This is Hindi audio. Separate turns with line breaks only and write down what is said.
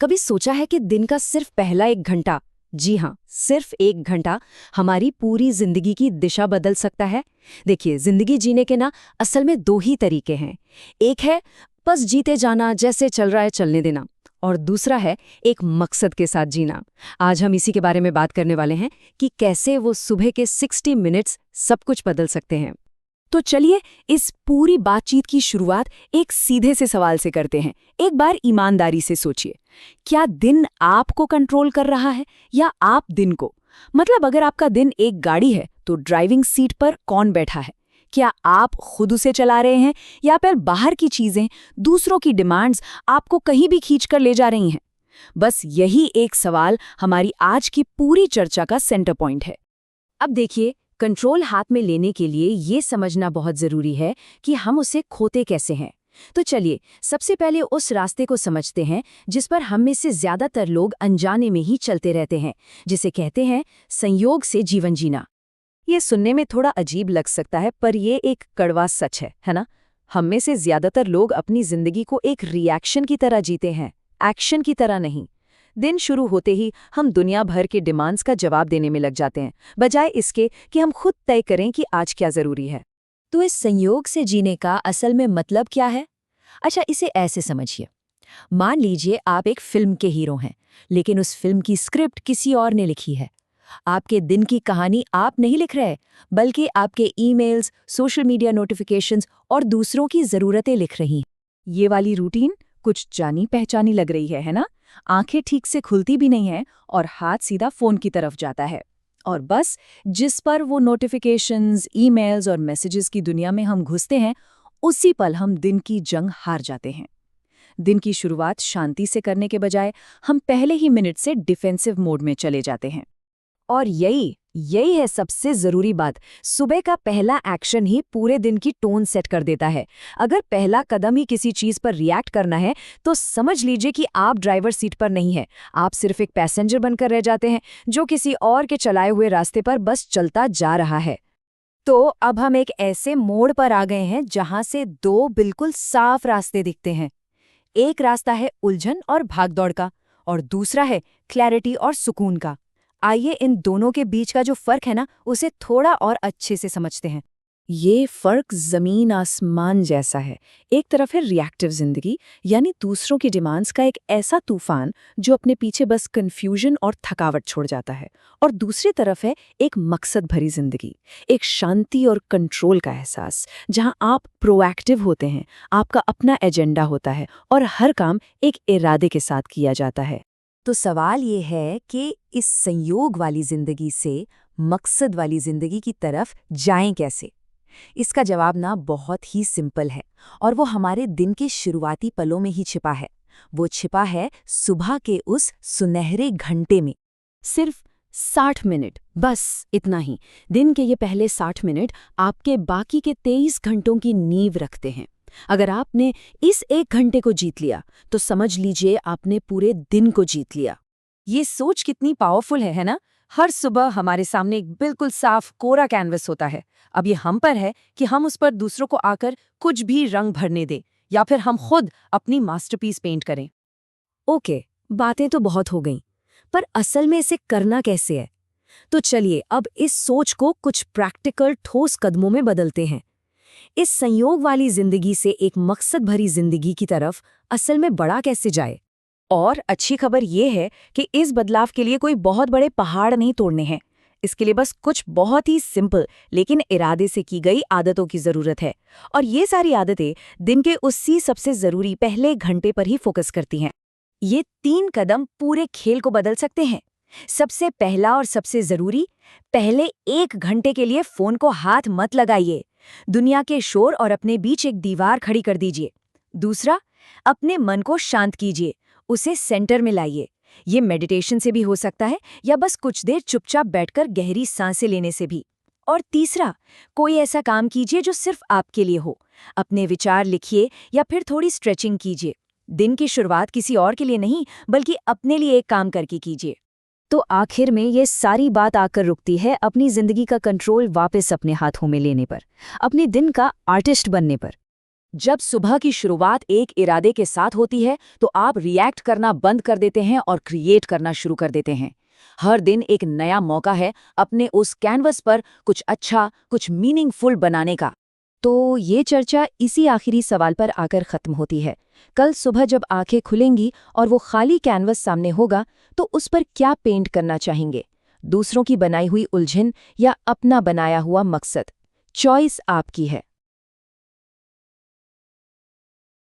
कभी सोचा है कि दिन का सिर्फ पहला 1 घंटा, जी हाँ, सिर्फ 1 घंटा हमारी पूरी जिंदगी की दिशा बदल सकता है। देखिए, जिंदगी जीने के ना असल में 2 ही तरीके हैं। एक है बस जीते जाना, जैसे चल रहा है चलने देना, और दूसरा है एक मकसद के साथ जीना। आज हम इसी के बारे में बात करने वाले हैं कि कैसे वो सुबह के 60 मिनट्स सब कुछ बदल सकते हैं। तो चलिए इस पूरी बातचीत की शुरुआत एक सीधे से सवाल से करते हैं। एक बार ईमानदारी से सोचिए, क्या दिन आपको कंट्रोल कर रहा है या आप दिन को? मतलब अगर आपका दिन एक गाड़ी है तो ड्राइविंग सीट पर कौन बैठा है? क्या आप खुद उसे चला रहे हैं या फिर बाहर की चीजें, दूसरों की डिमांड्स आपको कहीं भी खींच कर ले जा रही हैं? बस यही एक सवाल हमारी आज की पूरी चर्चा का सेंटर पॉइंट है। अब देखिए, कंट्रोल हाथ में लेने के लिए ये समझना बहुत जरूरी है कि हम उसे खोते कैसे हैं। तो चलिए सबसे पहले उस रास्ते को समझते हैं जिस पर हम में से ज्यादातर लोग अनजाने में ही चलते रहते हैं, जिसे कहते हैं संयोग से जीवन जीना। ये सुनने में थोड़ा अजीब लग सकता है, पर ये एक कड़वा सच है ना? हम में से ज्यादातर लोग अपनी जिंदगी को एक रिएक्शन की तरह जीते हैं, एक्शन की तरह नहीं। दिन शुरू होते ही हम दुनिया भर के डिमांड्स का जवाब देने में लग जाते हैं, बजाय इसके कि हम खुद तय करें कि आज क्या जरूरी है। तो इस संयोग से जीने का असल में मतलब क्या है? अच्छा, इसे ऐसे समझिए। मान लीजिए आप एक फिल्म के हीरो हैं, लेकिन उस फिल्म की स्क्रिप्ट किसी और ने लिखी है। आपके दिन की कहानी आप नहीं लिख रहे, बल्कि आपके ईमेल्स, सोशल मीडिया नोटिफिकेशंस और दूसरों की ज़रूरतें लिख रही हैं। ये वाली रूटीन कुछ जानी पहचानी लग रही है ना? आंखें ठीक से खुलती भी नहीं हैं और हाथ सीधा फोन की तरफ जाता है। और बस जिस पर वो नोटिफिकेशंस, ईमेल्स और मैसेजेस की दुनिया में हम घुसते हैं, उसी पल हम दिन की जंग हार जाते हैं। दिन की शुरुआत शांति से करने के बजाय हम पहले ही मिनट से डिफेंसिव मोड में चले जाते हैं। और यही है सबसे जरूरी बात। सुबह का पहला एक्शन ही पूरे दिन की टोन सेट कर देता है। अगर पहला कदम ही किसी चीज पर रिएक्ट करना है, तो समझ लीजिए कि आप ड्राइवर सीट पर नहीं हैं। आप सिर्फ एक पैसेंजर बनकर रह जाते हैं, जो किसी और के चलाए हुए रास्ते पर बस चलता जा रहा है। तो अब हम एक ऐसे मोड़ पर आ गए हैं जहां से 2 बिल्कुल साफ रास्ते दिखते हैं। एक रास्ता है उलझन और भागदौड़ का, और दूसरा है क्लैरिटी और सुकून का। आइए इन दोनों के बीच का जो फर्क है ना, उसे थोड़ा और अच्छे से समझते हैं। ये फर्क जमीन आसमान जैसा है। एक तरफ है रिएक्टिव जिंदगी, यानी दूसरों की डिमांड्स का एक ऐसा तूफान जो अपने पीछे बस कंफ्यूजन और थकावट छोड़ जाता है। और दूसरी तरफ है एक मकसद भरी जिंदगी, एक शांति और कंट्रोल का एहसास, जहां आप प्रोएक्टिव होते हैं, आपका अपना एजेंडा होता है और हर काम एक इरादे के साथ किया जाता है। तो सवाल ये है कि इस संयोग वाली जिंदगी से मकसद वाली जिंदगी की तरफ जाएं कैसे? इसका जवाब ना बहुत ही सिंपल है, और वो हमारे दिन के शुरुआती पलों में ही छिपा है। वो छिपा है सुबह के उस सुनहरे घंटे में। सिर्फ 60 मिनट, बस इतना ही। दिन के ये पहले 60 मिनट आपके बाकी के 23 घंटों की नींव रखते हैं। अगर आपने इस 1 घंटे को जीत लिया, तो समझ लीजिए आपने पूरे दिन को जीत लिया। ये सोच कितनी पावरफुल है ना? हर सुबह हमारे सामने एक बिल्कुल साफ कोरा कैनवस होता है। अब ये हम पर है कि हम उस पर दूसरों को आकर कुछ भी रंग भरने दें, या फिर हम खुद अपनी मास्टरपीस पेंट करें। ओके, बातें तो बहुत हो गईं, पर असल में इसे करना कैसे है? तो चलिए अब इस सोच को कुछ प्रैक्टिकल ठोस कदमों में बदलते हैं। इस संयोग वाली जिंदगी से एक मकसद भरी जिंदगी की तरफ असल में बढ़ा कैसे जाए? और अच्छी खबर ये है कि इस बदलाव के लिए कोई बहुत बड़े पहाड़ नहीं तोड़ने हैं। इसके लिए बस कुछ बहुत ही सिंपल लेकिन इरादे से की गई आदतों की जरूरत है। और ये सारी आदतें दिन के उसी सबसे जरूरी पहले घंटे पर ही फोकस करती हैं। ये 3 कदम पूरे खेल को बदल सकते हैं। सबसे पहला और सबसे जरूरी, पहले 1 घंटे के लिए फोन को हाथ मत लगाइए। दुनिया के शोर और अपने बीच एक दीवार खड़ी कर दीजिए। दूसरा, अपने मन को शांत कीजिए, उसे सेंटर में लाइए। ये मेडिटेशन से भी हो सकता है, या बस कुछ देर चुपचाप बैठकर गहरी सांसें लेने से भी। और तीसरा, कोई ऐसा काम कीजिए जो सिर्फ आपके लिए हो। अपने विचार लिखिए या फिर थोड़ी स्ट्रेचिंग कीजिए। दिन की शुरुआत किसी और के लिए नहीं, बल्कि अपने लिए एक काम करके कीजिए। तो आखिर में ये सारी बात आकर रुकती है अपनी जिंदगी का कंट्रोल वापस अपने हाथों में लेने पर, अपने दिन का आर्टिस्ट बनने पर। जब सुबह की शुरुआत एक इरादे के साथ होती है तो आप रिएक्ट करना बंद कर देते हैं और क्रिएट करना शुरू कर देते हैं। हर दिन एक नया मौका है अपने उस कैनवस पर कुछ अच्छा, कुछ मीनिंगफुल बनाने का। तो ये चर्चा इसी आखिरी सवाल पर आकर खत्म होती है। कल सुबह जब आंखें खुलेंगी और वो खाली कैनवस सामने होगा, तो उस पर क्या पेंट करना चाहेंगे? दूसरों की बनाई हुई उलझन या अपना बनाया हुआ मकसद? चॉइस आपकी है।